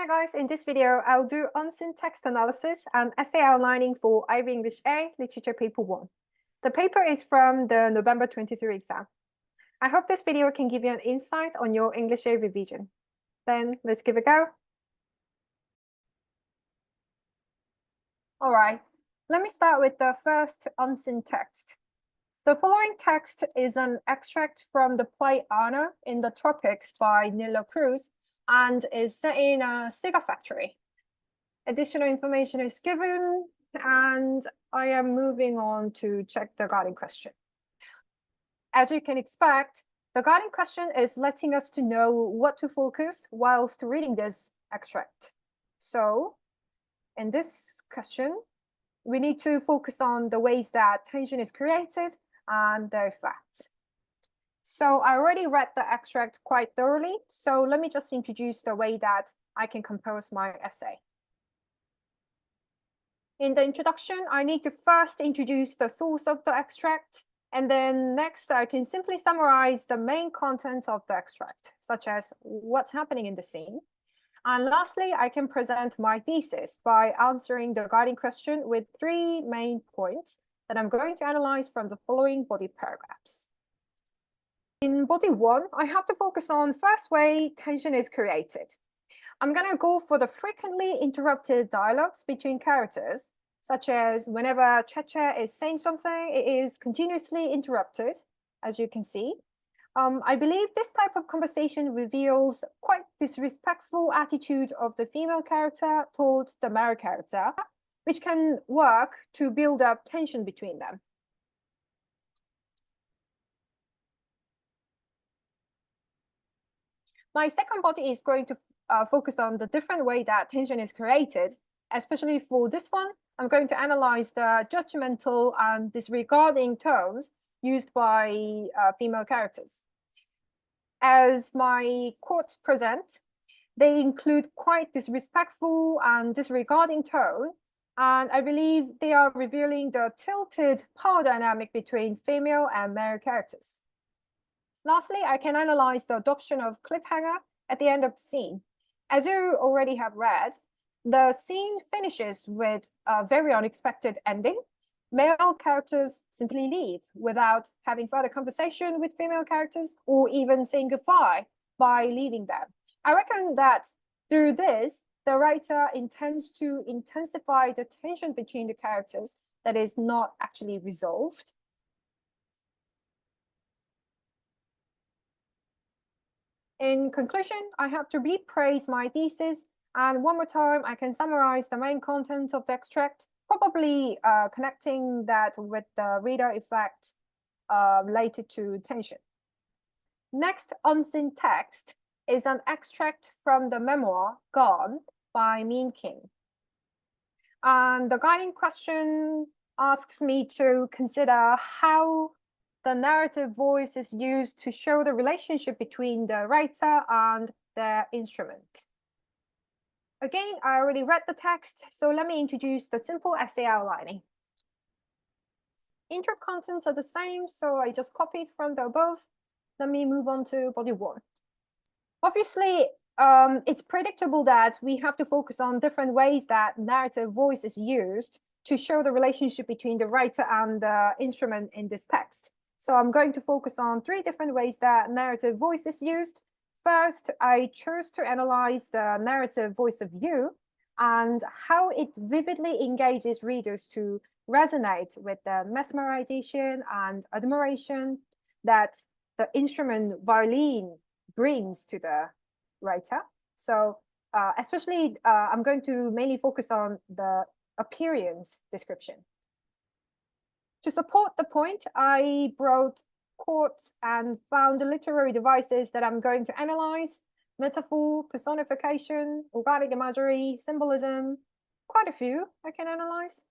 Hi guys, in this video, I'll do unseen text analysis and essay outlining for IB English A, Literature Paper 1. The paper is from the November 23 exam. I hope this video can give you an insight on your English A revision. Then let's give it a go. All right, let me start with the first unseen text. The following text is an extract from the play Anna in the Tropics by Nilo Cruz and is set in a cigar factory. Additional information is given, and I am moving on to check the guiding question. As you can expect, the guiding question is letting us to know what to focus whilst reading this extract. So, in this question, we need to focus on the ways that tension is created and their effects. So I already read the extract quite thoroughly, so let me just introduce the way that I can compose my essay. In the introduction, I need to first introduce the source of the extract, and then next I can simply summarize the main content of the extract, such as what's happening in the scene. And lastly, I can present my thesis by answering the guiding question with 3 main points that I'm going to analyze from the following body paragraphs. In body 1, I have to focus on first way tension is created. I'm going to go for the frequently interrupted dialogues between characters, such as whenever Cheche is saying something, it is continuously interrupted, as you can see. I believe this type of conversation reveals quite disrespectful attitude of the female character towards the male character, which can work to build up tension between them. My second body is going to focus on the different way that tension is created. Especially for this one, I'm going to analyze the judgmental and disregarding tones used by female characters. As my quotes present, they include quite disrespectful and disregarding tone, and I believe they are revealing the tilted power dynamic between female and male characters. Lastly, I can analyze the adoption of cliffhanger at the end of the scene. As you already have read, the scene finishes with a very unexpected ending. Male characters simply leave without having further conversation with female characters or even saying goodbye by leaving them. I reckon that through this, the writer intends to intensify the tension between the characters that is not actually resolved. In conclusion, I have to repraise my thesis, and one more time, I can summarize the main content of the extract, probably connecting that with the reader effect related to tension. Next unseen text is an extract from the memoir Gone by Min King. And the guiding question asks me to consider how the narrative voice is used to show the relationship between the writer and the instrument. Again, I already read the text, so let me introduce the simple essay outlining. Intro contents are the same, so I just copied from the above. Let me move on to body 1. Obviously, it's predictable that we have to focus on different ways that narrative voice is used to show the relationship between the writer and the instrument in this text. So I'm going to focus on 3 different ways that narrative voice is used. First, I chose to analyze the narrative voice of you and how it vividly engages readers to resonate with the mesmerization and admiration that the instrument violin brings to the writer. So especially, I'm going to mainly focus on the appearance description. To support the point, I brought quotes and found the literary devices that I'm going to analyze: metaphor, personification, organic imagery, symbolism, quite a few I can analyze.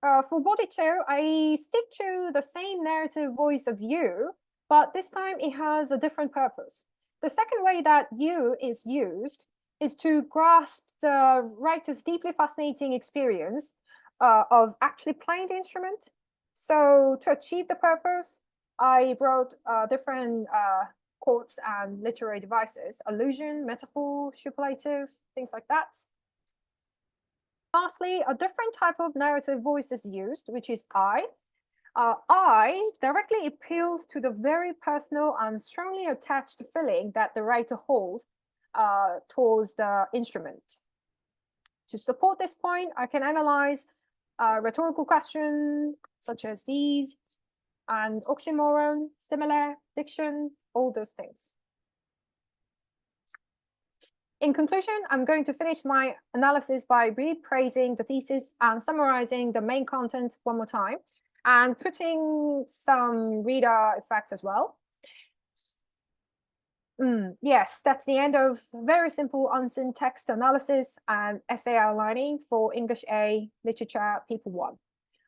For body 2, I stick to the same narrative voice of you, but this time it has a different purpose. The second way that you is used is to grasp the writer's deeply fascinating experience of actually playing the instrument. So to achieve the purpose, I wrote different quotes and literary devices, allusion, metaphor, superlative, things like that. Lastly, a different type of narrative voice is used, which is I. I directly appeals to the very personal and strongly attached feeling that the writer holds towards the instrument. To support this point, I can analyze rhetorical questions such as these, and oxymoron, similar, diction, all those things. In conclusion, I'm going to finish my analysis by repraising the thesis and summarizing the main content one more time, and putting some reader effects as well. Yes, that's the end of very simple unseen text analysis and essay outlining for English A Literature Paper 1.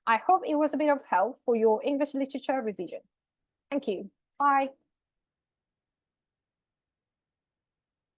I hope it was a bit of help for your English literature revision. Thank you. Bye.